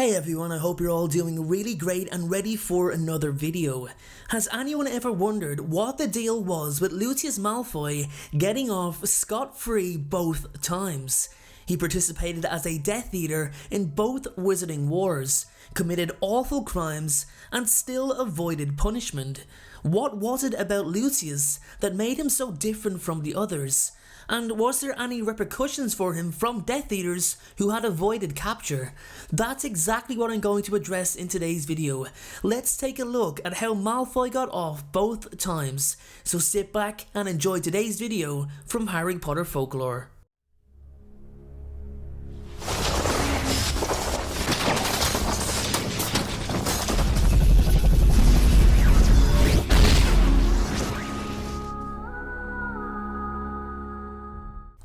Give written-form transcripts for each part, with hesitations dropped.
Hey everyone, I hope you're all doing really great and ready for another video. Has anyone ever wondered what the deal was with Lucius Malfoy getting off scot-free both times? He participated as a Death Eater in both Wizarding Wars, committed awful crimes, and still avoided punishment. What was it about Lucius that made him so different from the others? And was there any repercussions for him from Death Eaters who had avoided capture? That's exactly what I'm going to address in today's video. Let's take a look at how Malfoy got off both times. So sit back and enjoy today's video from Harry Potter Folklore.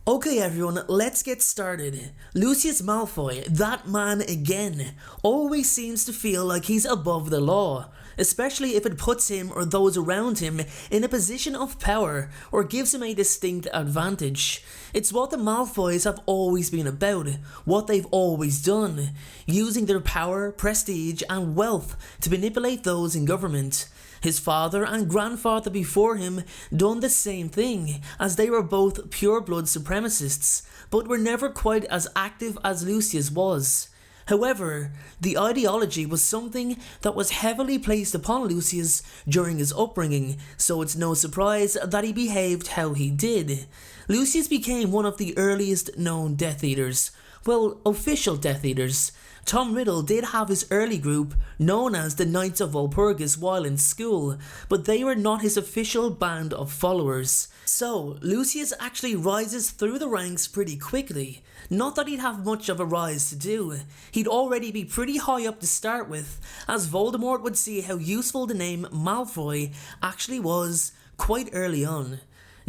Okay everyone, let's get started. Lucius Malfoy, that man again, always seems to feel like he's above the law, especially if it puts him or those around him in a position of power or gives him a distinct advantage. It's what the Malfoys have always been about, what they've always done, using their power, prestige and wealth to manipulate those in government. His father and grandfather before him done the same thing, as they were both pure-blood supremacists, but were never quite as active as Lucius was. However, the ideology was something that was heavily placed upon Lucius during his upbringing, so it's no surprise that he behaved how he did. Lucius became one of the earliest known Death Eaters, well, official Death Eaters. Tom Riddle did have his early group, known as the Knights of Walpurgis, while in school, but they were not his official band of followers. So, Lucius actually rises through the ranks pretty quickly. Not that he'd have much of a rise to do. He'd already be pretty high up to start with, as Voldemort would see how useful the name Malfoy actually was quite early on.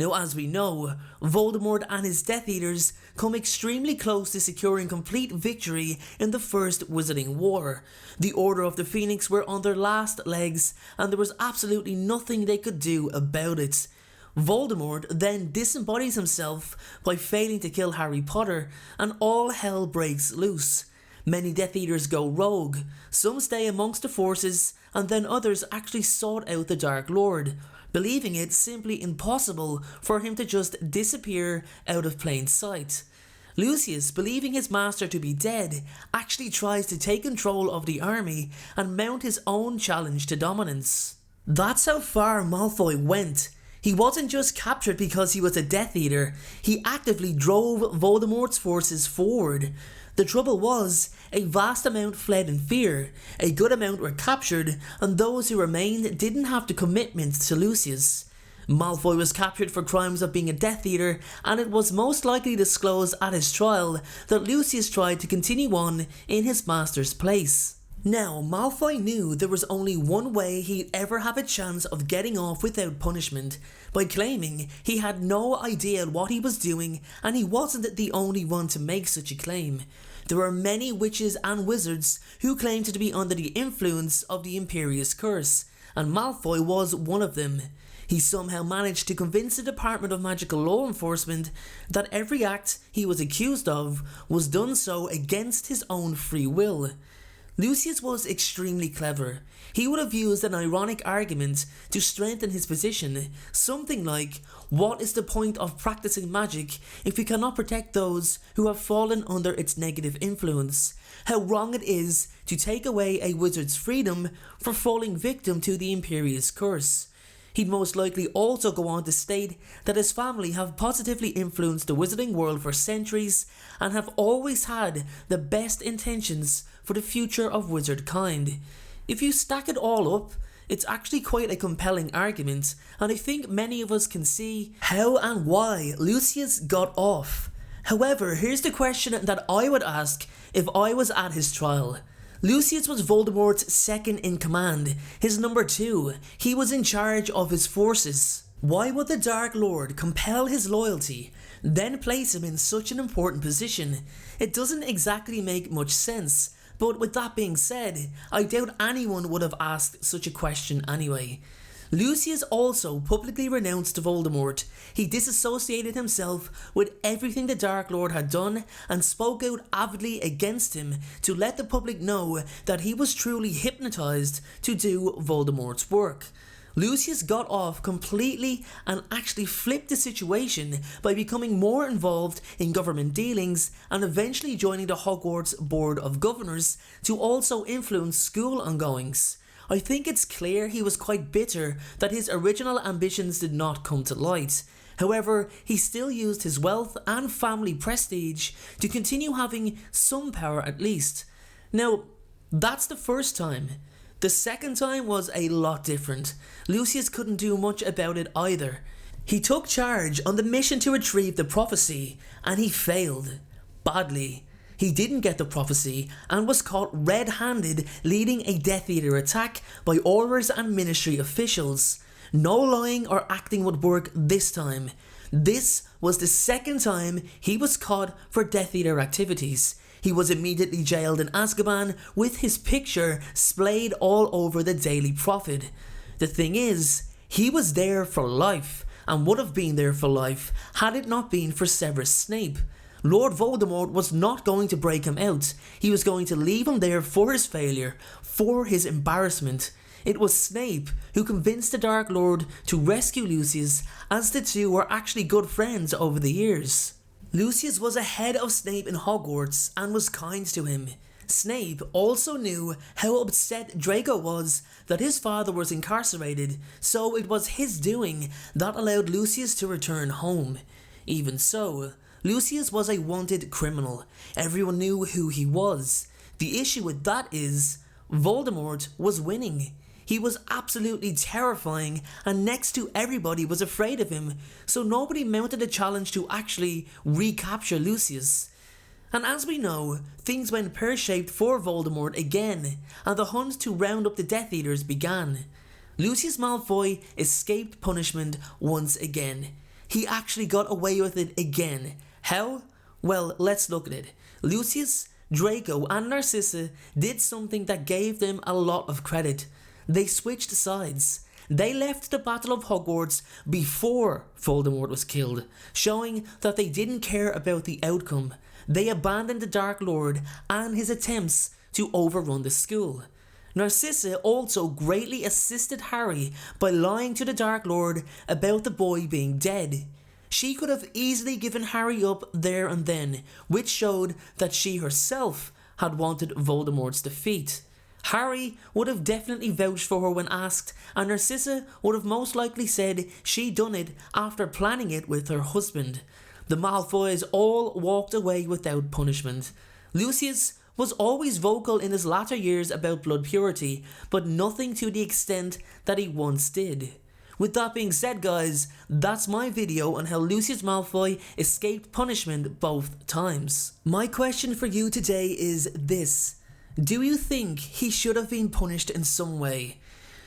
Now, as we know, Voldemort and his Death Eaters come extremely close to securing complete victory in the First Wizarding War. The Order of the Phoenix were on their last legs, and there was absolutely nothing they could do about it. Voldemort then disembodies himself by failing to kill Harry Potter, and all hell breaks loose. Many Death Eaters go rogue, some stay amongst the forces, and then others actually sought out the Dark Lord, believing it simply impossible for him to just disappear out of plain sight. Lucius, believing his master to be dead, actually tries to take control of the army and mount his own challenge to dominance. That's how far Malfoy went. He wasn't just captured because he was a Death Eater, he actively drove Voldemort's forces forward. The trouble was, a vast amount fled in fear, a good amount were captured, and those who remained didn't have the commitment to Lucius. Malfoy was captured for crimes of being a Death Eater, and it was most likely disclosed at his trial that Lucius tried to continue on in his master's place. Now, Malfoy knew there was only one way he'd ever have a chance of getting off without punishment, by claiming he had no idea what he was doing and he wasn't the only one to make such a claim. There were many witches and wizards who claimed to be under the influence of the Imperius Curse, and Malfoy was one of them. He somehow managed to convince the Department of Magical Law Enforcement that every act he was accused of was done so against his own free will. Lucius was extremely clever. He would have used an ironic argument to strengthen his position, something like, what is the point of practicing magic if we cannot protect those who have fallen under its negative influence? How wrong it is to take away a wizard's freedom for falling victim to the Imperius Curse. He'd most likely also go on to state that his family have positively influenced the wizarding world for centuries and have always had the best intentions for the future of wizard kind. If you stack it all up, it's actually quite a compelling argument, and I think many of us can see how and why Lucius got off. However, here's the question that I would ask if I was at his trial. Lucius was Voldemort's second in command, his number 2. He was in charge of his forces. Why would the Dark Lord compel his loyalty, then place him in such an important position? It doesn't exactly make much sense, but with that being said, I doubt anyone would have asked such a question anyway. Lucius also publicly renounced Voldemort. He disassociated himself with everything the Dark Lord had done and spoke out avidly against him to let the public know that he was truly hypnotized to do Voldemort's work. Lucius got off completely and actually flipped the situation by becoming more involved in government dealings and eventually joining the Hogwarts Board of Governors to also influence school ongoings. I think it's clear he was quite bitter that his original ambitions did not come to light. However, he still used his wealth and family prestige to continue having some power at least. Now, that's the first time. The second time was a lot different. Lucius couldn't do much about it either. He took charge on the mission to retrieve the prophecy, and he failed. Badly. He didn't get the prophecy and was caught red-handed leading a Death Eater attack by orders and ministry officials. No lying or acting would work this time. This was the second time he was caught for Death Eater activities. He was immediately jailed in Azkaban with his picture splayed all over the Daily Prophet. The thing is, he was there for life and would have been there for life had it not been for Severus Snape. Lord Voldemort was not going to break him out. He was going to leave him there for his failure, for his embarrassment. It was Snape who convinced the Dark Lord to rescue Lucius, as the two were actually good friends over the years. Lucius was ahead of Snape in Hogwarts and was kind to him. Snape also knew how upset Draco was that his father was incarcerated, so it was his doing that allowed Lucius to return home. Even so, Lucius was a wanted criminal. Everyone knew who he was. The issue with that is, Voldemort was winning. He was absolutely terrifying and next to everybody was afraid of him, so nobody mounted a challenge to actually recapture Lucius. And as we know, things went pear-shaped for Voldemort again, and the hunt to round up the Death Eaters began. Lucius Malfoy escaped punishment once again. He actually got away with it again. How? Well, let's look at it. Lucius, Draco and Narcissa did something that gave them a lot of credit. They switched sides. They left the Battle of Hogwarts before Voldemort was killed, showing that they didn't care about the outcome. They abandoned the Dark Lord and his attempts to overrun the school. Narcissa also greatly assisted Harry by lying to the Dark Lord about the boy being dead. She could have easily given Harry up there and then, which showed that she herself had wanted Voldemort's defeat. Harry would have definitely vouched for her when asked, and Narcissa would have most likely said she'd done it after planning it with her husband. The Malfoys all walked away without punishment. Lucius was always vocal in his latter years about blood purity, but nothing to the extent that he once did. With that being said, guys, that's my video on how Lucius Malfoy escaped punishment both times. My question for you today is this. Do you think he should have been punished in some way?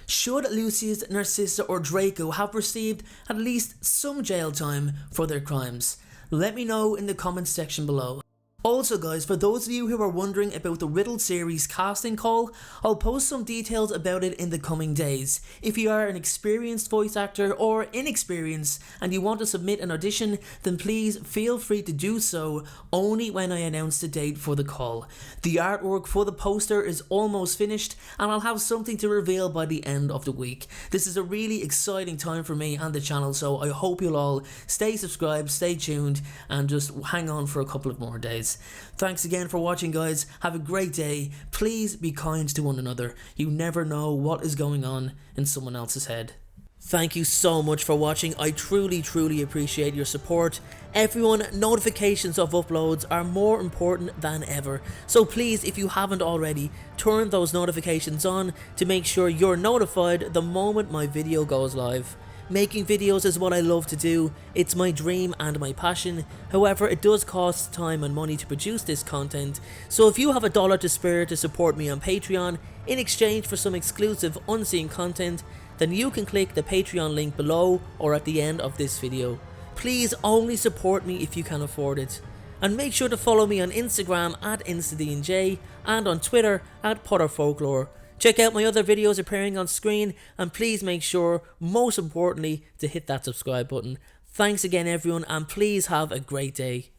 Should Lucius, Narcissa or Draco have received at least some jail time for their crimes? Let me know in the comments section below. Also guys, for those of you who are wondering about the Riddle series casting call, I'll post some details about it in the coming days. If you are an experienced voice actor or inexperienced and you want to submit an audition, then please feel free to do so only when I announce the date for the call. The artwork for the poster is almost finished and I'll have something to reveal by the end of the week. This is a really exciting time for me and the channel, so I hope you'll all stay subscribed, stay tuned and just hang on for a couple of more days. Thanks again for watching guys, have a great day, please be kind to one another, you never know what is going on in someone else's head. Thank you so much for watching, I truly appreciate your support. Everyone, notifications of uploads are more important than ever, so please if you haven't already, turn those notifications on to make sure you're notified the moment my video goes live. Making videos is what I love to do, it's my dream and my passion, however it does cost time and money to produce this content, so if you have $1 to spare to support me on Patreon in exchange for some exclusive unseen content, then you can click the Patreon link below or at the end of this video. Please only support me if you can afford it. And make sure to follow me on Instagram at InstaDNJ and on Twitter at PotterFolklore Check out my other videos appearing on screen, and please make sure, most importantly, to hit that subscribe button. Thanks again everyone, and please have a great day.